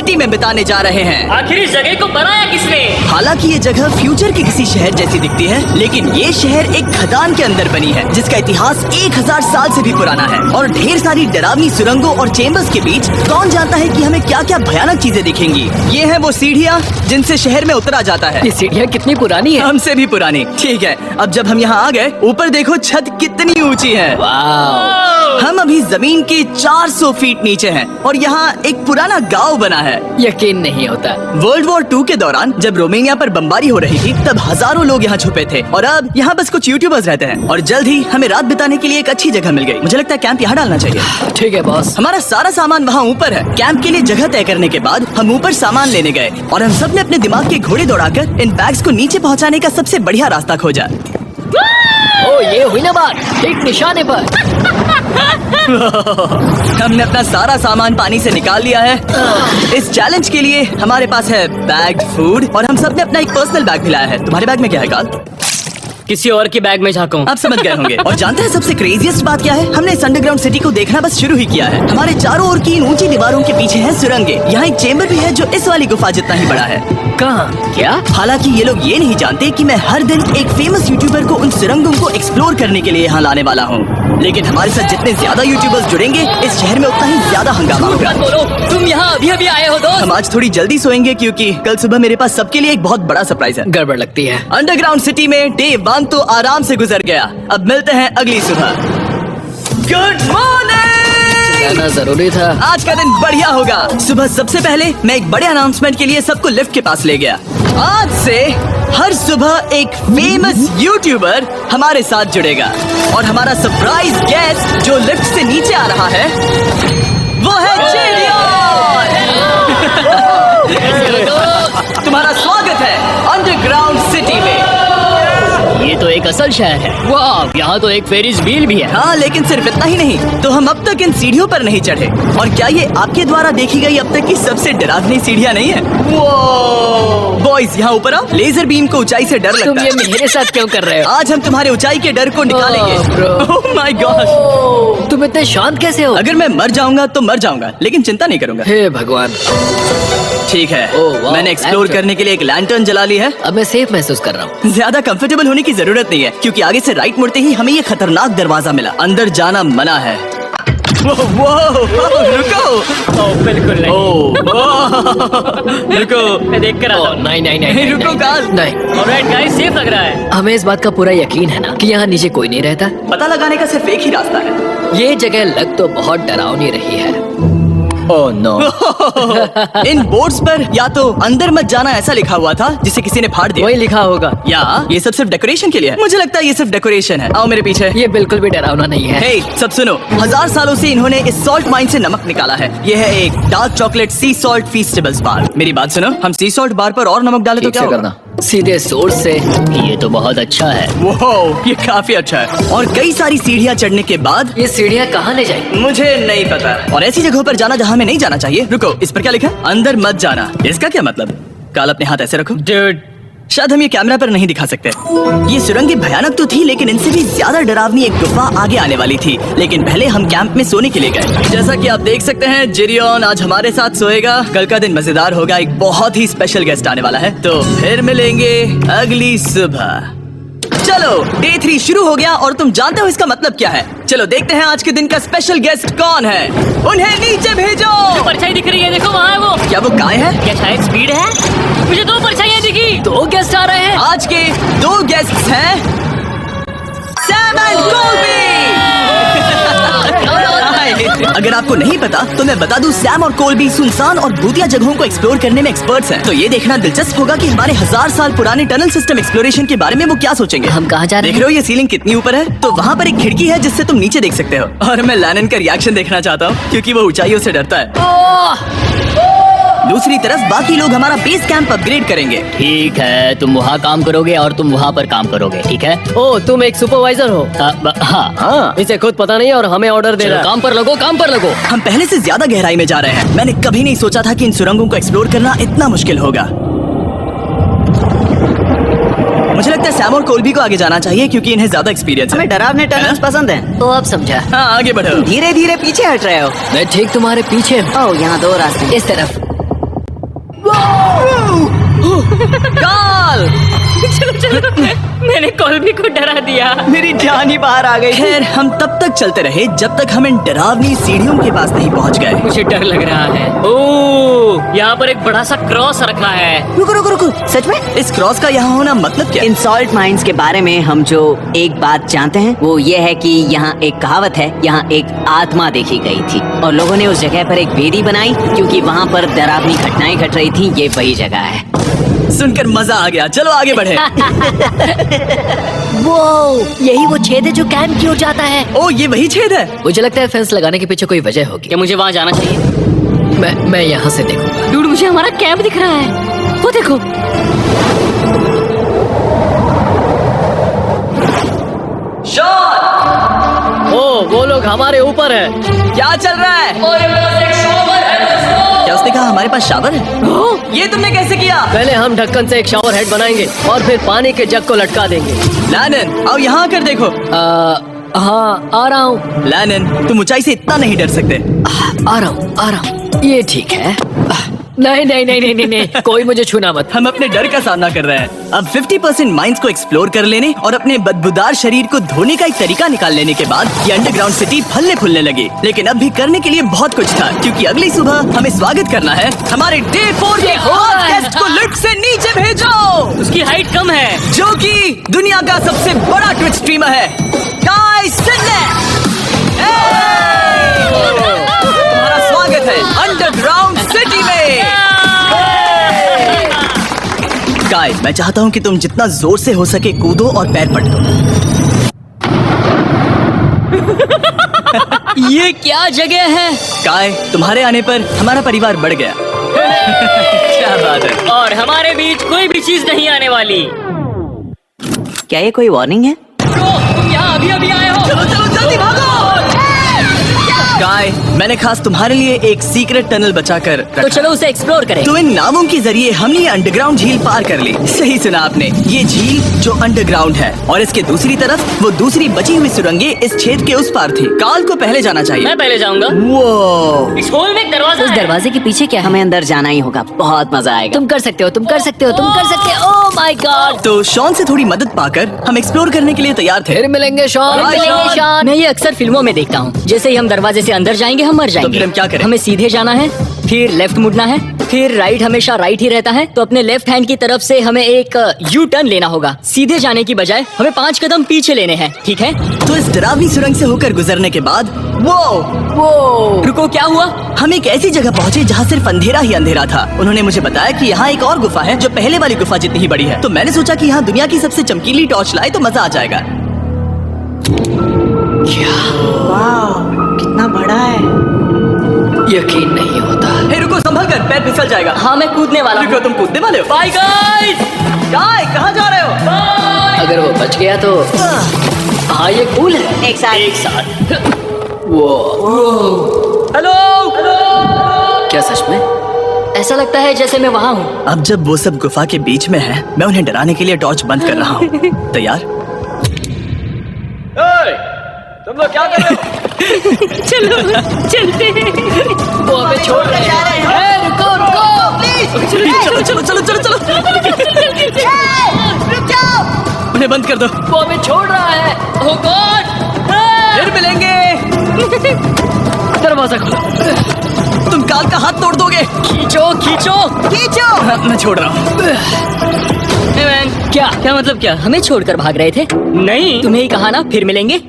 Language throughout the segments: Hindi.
सिटी में बिताने जा रहे हैं। आखिर इस जगह को बनाया किसने? हालांकि ये जगह फ्यूचर के किसी शहर जैसी दिखती है, लेकिन ये शहर एक खदान के अंदर बनी है जिसका इतिहास 1000 साल से भी पुराना है और ढेर सारी डरावनी सुरंगों और चेम्बर्स के बीच कौन जानता है कि हमें क्या क्या भयानक चीजें दिखेंगी। ये है वो सीढ़ियाँ जिनसे शहर में उतरा जाता है। ये सीढ़ियाँ कितनी पुरानी है? हमसे भी पुरानी। ठीक है, अब जब हम यहाँ आ गए, ऊपर देखो छत कितनी ऊंची है। हम अभी जमीन के 400 फीट नीचे हैं और यहाँ एक पुराना गांव बना है। यकीन नहीं होता। वर्ल्ड वॉर 2 के दौरान जब रोमानिया पर बमबारी हो रही थी तब हजारों लोग यहाँ छुपे थे और अब यहाँ बस कुछ यूट्यूबर्स रहते हैं और जल्द ही हमें रात बिताने के लिए एक अच्छी जगह मिल गई। मुझे लगता है कैंप यहाँ डालना चाहिए। ठीक है बॉस। हमारा सारा सामान वहाँ ऊपर है। कैंप के लिए जगह तय करने के बाद हम ऊपर सामान लेने गए और हम सब ने अपने दिमाग के घोड़े दौड़ाकर इन बैग्स को नीचे पहुँचाने का सबसे बढ़िया रास्ता खोजा। ओ ये हुई ना बात, ठीक निशाने पर। हमने अपना सारा सामान पानी से निकाल लिया है। इस चैलेंज के लिए हमारे पास है बैग्ड फूड और हम सब ने अपना एक पर्सनल बैग भी लाया है। तुम्हारे बैग में क्या है काल? किसी और की बैग में झाँकूं। आप समझ गए होंगे। और जानते हैं सबसे क्रेजीएस्ट बात क्या है? हमने इस अंडरग्राउंड सिटी को देखना बस शुरू ही किया है। हमारे चारों ओर की इन ऊंची दीवारों के पीछे है सुरंगे। यहाँ एक चेम्बर भी है जो इस वाली गुफा जितना ही बड़ा है। कहाँ? क्या? हालांकि ये लोग ये नहीं जानते कि मैं हर दिन एक फेमस यूट्यूबर को उन सुरंगों को एक्सप्लोर करने के लिए यहाँ लाने वाला हूँ। लेकिन हमारे साथ जितने ज्यादा यूट्यूबर्स जुड़ेंगे इस शहर में उतना ही ज्यादा हंगामा होगा। तुम यहाँ अभी अभी आए हो दोस्त? हम आज थोड़ी जल्दी सोएंगे क्योंकि कल सुबह मेरे पास सबके लिए एक बहुत बड़ा सरप्राइज है। गड़बड़ लगती है। अंडरग्राउंड सिटी में डे 1 तो आराम से गुजर गया। अब मिलते हैं अगली सुबह। Good morning. जाना जरूरी था। आज का दिन बढ़िया होगा। सुबह सबसे पहले मैं एक बड़े अनाउंसमेंट के लिए सबको लिफ्ट के पास ले गया। आज से हर सुबह एक फेमस यूट्यूबर हमारे साथ जुड़ेगा और हमारा सरप्राइज गेस्ट जो लिफ्ट से नीचे आ रहा है वो है तुम्हारा स्वागत है अंडरग्राउंड सिटी में। ये तो एक असल शहर है। वाह, यहाँ तो एक फेरिस व्हील भी है। हाँ, लेकिन सिर्फ इतना ही नहीं, तो हम अब तक इन सीढ़ियों पर नहीं चढ़े। और क्या ये आपके द्वारा देखी गई अब तक की सबसे डरावनी सीढ़ियाँ नहीं है? बॉयज यहाँ ऊपर आओ। लेजर बीम को ऊंचाई से डर लगता तुम है। ये मेरे साथ क्यों कर रहे हो? आज हम तुम्हारे ऊंचाई के डर को निकालेंगे। ओह माय गॉड, तुम इतने शांत कैसे हो? अगर मैं मर जाऊंगा तो मर जाऊंगा, लेकिन चिंता नहीं करूंगा। हे भगवान। ठीक है, ओह, वाह, मैंने एक्सप्लोर लैंटर्न। करने के लिए एक लैंटर्न जला ली है। अब मैं सेफ महसूस कर रहा हूँ। ज्यादा कंफर्टेबल होने की जरूरत नहीं है क्योंकि आगे से राइट मुड़ते ही हमें ये खतरनाक दरवाजा मिला। अंदर जाना मना है। रुको। बिल्कुल नहीं। रुको, मैं देख कर आता हूँ। नहीं, रुको काल। नहीं। ऑलराइट गाइस, सेफ लग रहा है। हमें इस बात का पूरा यकीन है ना कि यहाँ नीचे कोई नहीं रहता। पता लगाने का सिर्फ एक ही रास्ता है। ये जगह लग तो बहुत डरावनी रही है। Oh no. इन बोर्ड्स पर या तो अंदर मत जाना ऐसा लिखा हुआ था जिसे किसी ने फाड़ दिया, वही लिखा होगा, या ये सब सिर्फ डेकोरेशन के लिए है। मुझे लगता है ये सिर्फ डेकोरेशन है। आओ मेरे पीछे। ये बिल्कुल भी डरावना नहीं है। हे, सब सुनो। 1000 सालों से इन्होंने इस सॉल्ट माइन से नमक निकाला है। ये है एक डार्क चॉकलेट सी सॉल्ट फीस्टेबल्स बार। मेरी बात सुनो, हम सी सॉल्ट बार पर और नमक डाले तो ठीक क्या से होगा? करना, सीधे सोर्स से। ये तो बहुत अच्छा है। वो ये काफी अच्छा है। और कई सारी सीढ़ियाँ चढ़ने के बाद ये सीढ़ियाँ कहाँ ले जाएंगी? मुझे नहीं पता। और ऐसी जगहों पर जाना जहाँ हमें नहीं जाना चाहिए। रुको, इस पर क्या लिखा है? अंदर मत जाना। इसका क्या मतलब? काल अपने हाथ ऐसे रखो। Dude, शायद हम ये कैमरा पर नहीं दिखा सकते। ये सुरंगें भयानक तो थी, लेकिन इनसे भी ज्यादा डरावनी एक गुफा आगे आने वाली थी। लेकिन पहले हम कैंप में सोने के लिए गए। जैसा कि आप देख सकते हैं, जिरियन आज हमारे साथ सोएगा। कल का दिन मजेदार होगा। एक बहुत ही स्पेशल गेस्ट आने वाला है, तो फिर मिलेंगे अगली सुबह। चलो, डे 3 शुरू हो गया और तुम जानते हो इसका मतलब क्या है? चलो देखते हैं आज के दिन का स्पेशल गेस्ट कौन है। उन्हें नीचे भेजो। परछाई दिख रही है, देखो वहाँ है वो। क्या वो गाय है? क्या शायद स्पीड है? मुझे 2 परछाइयाँ दिखी। 2 गेस्ट आ रहे हैं। आज के 2 गेस्ट्स हैं सैम एंड कोल्बी। अगर आपको नहीं पता तो मैं बता दूं, सैम और कोल्बी सुनसान और भूतिया जगहों को एक्सप्लोर करने में एक्सपर्ट्स हैं। तो ये देखना दिलचस्प होगा कि हमारे 1000 साल पुराने टनल सिस्टम एक्सप्लोरेशन के बारे में वो क्या सोचेंगे। हम कहाँ जा रहे देख रहे हो ये सीलिंग कितनी ऊपर है? तो वहाँ पर एक खिड़की है जिससे तुम नीचे देख सकते हो। और मैं लैनन का रिएक्शन देखना चाहता हूँ क्योंकि वो ऊंचाइयों से डरता है। दूसरी तरफ बाकी लोग हमारा बेस कैंप अपग्रेड करेंगे। ठीक है, तुम वहाँ काम करोगे और तुम वहाँ पर काम करोगे, ठीक है? ओ, तुम एक सुपरवाइजर हो? हाँ। इसे खुद पता नहीं और हमें ऑर्डर दे रहा है। काम पर लगो, काम पर लगो। हम पहले से ज्यादा गहराई में जा रहे हैं। मैंने कभी नहीं सोचा था कि इन सुरंगों को एक्सप्लोर करना इतना मुश्किल होगा। मुझे लगता है सैम और कोल्बी को आगे जाना चाहिए क्योंकि इन्हें ज्यादा एक्सपीरियंस है। हमें डरावने टनल्स पसंद हैं। तो अब समझा। हाँ, आगे बढ़ो। धीरे धीरे पीछे हट रहे हो। मैं ठीक तुम्हारे पीछे हूँ। ओह, यहाँ 2 रास्ते। इस तरफ। काल! चलो चलो मैंने कॉल्बी को डरा दिया। मेरी जान ही बाहर आ गई। खैर हम तब तक चलते रहे जब तक हम इन डरावनी सीढ़ियों के पास नहीं पहुंच गए। मुझे डर लग रहा है। ओह, यहाँ पर एक बड़ा सा क्रॉस रखा है। रुको रुको रुको, सच में? इस क्रॉस का यहाँ होना मतलब क्या? इन सॉल्ट माइंस के बारे में हम जो एक बात जानते हैं वो ये है कि यहाँ एक कहावत है, यहाँ एक आत्मा देखी गई थी और लोगों ने उस जगह पर एक वेदी बनाई क्योंकि वहाँ पर डरावनी घटनाएं घट रही थी। ये वही जगह है। सुनकर मजा आ गया। चलो आगे बढ़े। वो यही वो छेद है जो कैंप की ओर जाता है। ओ ये वही छेद है। मुझे लगता है फेंस लगाने के पीछे कोई वजह होगी। क्या मुझे वहाँ जाना चाहिए? मैं यहाँ से देखूंगा। डूड, मुझे हमारा कैंप दिख रहा है। वो देखो। शॉट! ओ वो लोग हमारे ऊपर है। क्या चल रहा है? क्या उसने कहा हमारे पास शावर है? ये तुमने कैसे किया? पहले हम ढक्कन से एक शावर हेड बनाएंगे और फिर पानी के जग को लटका देंगे। लैनन आओ यहाँ आकर देखो। हाँ आ रहा हूँ। लैनन तुम ऊंचाई से इतना नहीं डर सकते। आ रहा हूँ। ये ठीक है। नहीं नहीं नहीं नहीं नहीं नहीं, कोई मुझे छूना मत। हम अपने डर का सामना कर रहे हैं। अब 50% माइंस को एक्सप्लोर कर लेने और अपने बदबूदार शरीर को धोने का एक तरीका निकाल लेने के बाद ये अंडरग्राउंड सिटी फलने फूलने लगी। लेकिन अब भी करने के लिए बहुत कुछ था क्योंकि अगली सुबह हमें स्वागत करना है हमारे डे 4 के हॉट गेस्ट को लिफ्ट से नीचे भेजो। उसकी हाइट कम है। जो कि दुनिया का सबसे बड़ा ट्विच स्ट्रीमर है, गाय सिडने। तुम्हारा स्वागत है अंडरग्राउंड सिटी में। गाय, मैं चाहता हूँ कि तुम जितना जोर से हो सके कूदो और पैर पटको। ये क्या जगह है? गाय, तुम्हारे आने पर हमारा परिवार बढ़ गया। क्या बात है। और हमारे बीच कोई भी चीज नहीं आने वाली। क्या ये कोई वार्निंग है? ब्रो, तुम यहाँ अभी अभी आए हो। चलो चलो जल्दी भागो। गाय, मैंने खास तुम्हारे लिए एक सीक्रेट टनल बचाकर तो रखा। चलो उसे एक्सप्लोर करें। तो इन नावों के जरिए हमने ये अंडरग्राउंड झील पार कर ली। सही सुना आपने, ये झील जो अंडरग्राउंड है और इसके दूसरी तरफ वो दूसरी बची हुई सुरंगें इस छेद के उस पार थी। काल को पहले जाना चाहिए। मैं पहले जाऊंगा। वो इस होल में एक दरवाजा उस है। दरवाजे के पीछे क्या है? हमें अंदर जाना ही होगा, बहुत मजा आएगा। तुम कर सकते हो, तुम कर सकते हो, तुम कर सकते हो। Oh my God. तो शॉन से थोड़ी मदद पाकर हम एक्सप्लोर करने के लिए तैयार थे। फिर मिलेंगे शॉन। Bye, Sean। मैं ये अक्सर फिल्मों में देखता हूँ। जैसे ही हम दरवाजे से अंदर जाएंगे हम मर जाएंगे। फिर हम क्या करें? हमें सीधे जाना है, फिर लेफ्ट मुड़ना है, फिर राइट हमेशा राइट ही रहता है। तो अपने लेफ्ट हैंड की तरफ से हमें एक यू टर्न लेना होगा। सीधे जाने की बजाय हमें 5 कदम पीछे लेने हैं, ठीक है? तो इस डरावनी सुरंग से होकर गुजरने के बाद वो रुको, क्या हुआ? हम एक ऐसी जगह पहुंचे जहाँ सिर्फ अंधेरा ही अंधेरा था। उन्होंने मुझे बताया कि यहाँ एक और गुफा है जो पहले वाली गुफा जितनी ही बड़ी है। तो मैंने सोचा कि यहाँ दुनिया की सबसे चमकीली टॉर्च लाए तो मजा आ जाएगा। कितना बड़ा है। यकीन नहीं होता। हे रुको, संभल कर, पैर फिसल जाएगा। हाँ, मैं कूदने वाला रुको, हूँ। तुम कूदने वाले हो? Bye guys. गाय, कहाँ जा रहे हो? अगर वो बच गया तो हाँ ये कूल है। एक साथ। एक साथ। हेलो। क्या सच में? ऐसा लगता है जैसे मैं वहाँ हूँ। अब जब वो सब गुफा के बीच में है, मैं उन्हें डराने के लिए टॉर्च बंद कर रहा हूँ। तैयार? तुम लोग क्या कर रहे हो? चलो चलते हैं। वो हमें छोड़ रहे हैं। रुको रुको। चलो चलो चलो चलो चलो। उन्हें बंद कर दो। वो हमें छोड़ रहा है। ओह गॉड। फिर मिलेंगे। दरवाजा खोलो। तुम काल का हाथ तोड़ दोगे। खींचो खींचो खींचो। मैं छोड़ रहा हूँ। Hey man, क्या मतलब क्या? हमें छोड़कर भाग रहे थे? नहीं, तुम्हें ही कहा ना फिर मिलेंगे।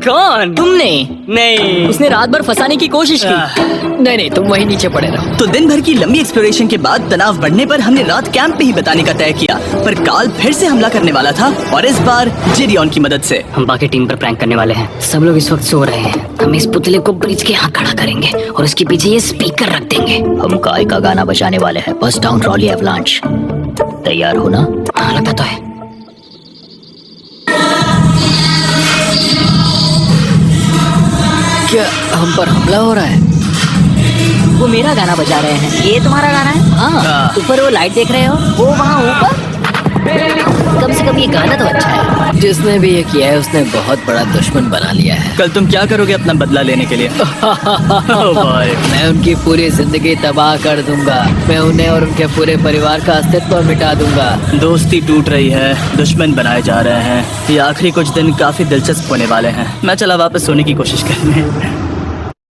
कौन? तुमने? नहीं, उसने रात भर फंसाने की कोशिश की। नहीं नहीं, तुम वहीं नीचे पड़े रहो। तो दिन भर की लंबी एक्सप्लोरेशन के बाद तनाव बढ़ने पर हमने रात कैंप पे ही बताने का तय किया। पर काल फिर से हमला करने वाला था और इस बार जिरियन की मदद से। हम बाकी टीम पर प्रैंक करने वाले हैं। सब लोग इस वक्त सो रहे हैं। हम इस पुतले को ब्रिज के यहाँ खड़ा करेंगे और उसके पीछे ये स्पीकर रख देंगे। हम काय का गाना बजाने वाले हैं, बस डाउन ट्रॉली एवलांच। तैयार हो ना? हाँ, लगता तो है। क्या हम पर हमला हो रहा है? वो मेरा गाना बजा रहे हैं। ये तुम्हारा गाना है? हाँ, ऊपर वो लाइट देख रहे हो? वो वहाँ ऊपर? कम से कम ये गाना तो अच्छा है। जिसने भी ये किया है उसने बहुत बड़ा दुश्मन बना लिया है। कल तुम क्या करोगे अपना बदला लेने के लिए? Oh boy. मैं उनकी पूरी जिंदगी तबाह कर दूंगा। मैं उन्हें और उनके पूरे परिवार का अस्तित्व मिटा दूंगा। दोस्ती टूट रही है, दुश्मन बनाए जा रहे हैं। ये आखिरी कुछ दिन काफी दिलचस्प होने वाले हैं। मैं चला वापस सोने की कोशिश करने।